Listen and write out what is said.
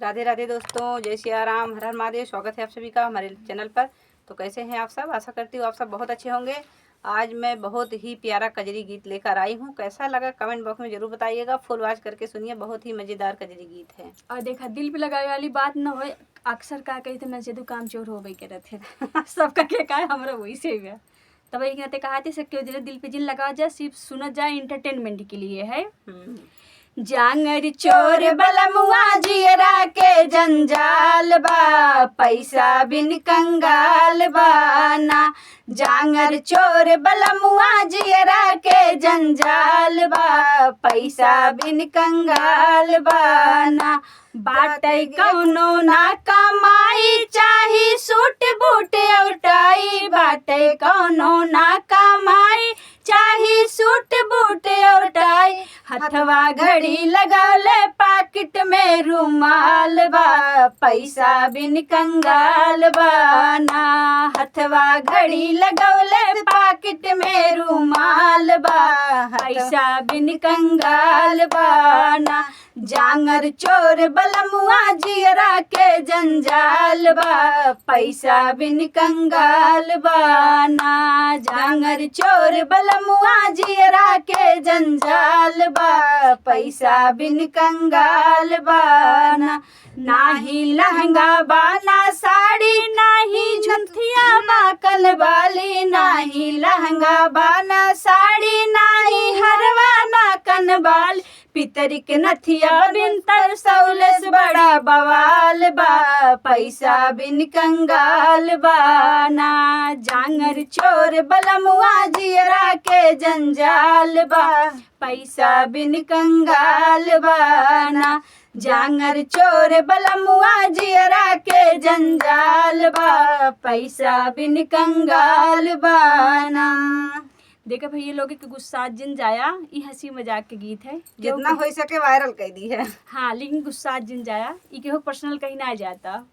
राधे राधे दोस्तों, जय सिया राम, हर हर महादेव। स्वागत है आप सभी का हमारे चैनल पर। तो कैसे हैं आप सब? आशा करती हूँ आप सब बहुत अच्छे होंगे। आज मैं बहुत ही प्यारा कजरी गीत लेकर आई हूँ। कैसा लगा कमेंट बॉक्स में जरूर बताइएगा। फुल वॉच करके सुनिए, बहुत ही मज़ेदार कजरी गीत है। और देखा दिल पे लगावे वाली बात न हो। अक्सर का कहते मैं से काम चोर हो गई करे थे सबका के का हमरा वही से हुआ। तब एक कहते कहा थे सबके दिल पे जिन लगा जाए, सिर्फ सुना जाए इंटरटेनमेंट के लिए है। जांगर चोर बलमुआ जियरा के जंजाल बा, पैसा बिन कंगाल बाना। जांगर चोर बलमुआ जियरा के जंजाल बा, पैसा बिन कंगाल बाना। बाटे कौनो ना कमाई, चाही सूट बूट औटाई। बाटे कौनो ना कमाई, चाही सूट बूट औटाई। हथवा घड़ी लगौले पाकिट में रुमाल बा, पैसा बिन कंगाल बाना। हथवा घड़ी लगौले पाकिट में रुमाल बा, पैसा बिन कंगाल बाना। जांगर चोर बलमुआ जियरा के जंजाल बा, पैसा बिन कंगाल बाना। जांगर चोर बलमुआ जियरा के जंजाल बा, पैसा बिन कंगाल बाना। नाही लहंगा बाना साड़ी, नाही झुंथिया बाकल बाली। नाही लहंगा बाना साड़ी, नाही हरवा नाकन बाली। पितरिक नथिया बिन तरसौलस बड़ा बवाल बा, पैसा बिन कंगाल बाना। जांगर चोर बलमुआ जियरा के जंजाल बा, पैसा बिन कंगाल बाना। जांगर चोर बलमुआ जियरा के जंजाल बा, पैसा बिन कंगाल बाना। देखा भैया लोग के गुस्सा जिन जाया, ये हंसी मजाक के गीत है, जितना हो सके वायरल कर दी है। हाँ, लेकिन गुस्सा जिन जाया, ये पर्सनल कहीं ना जाता।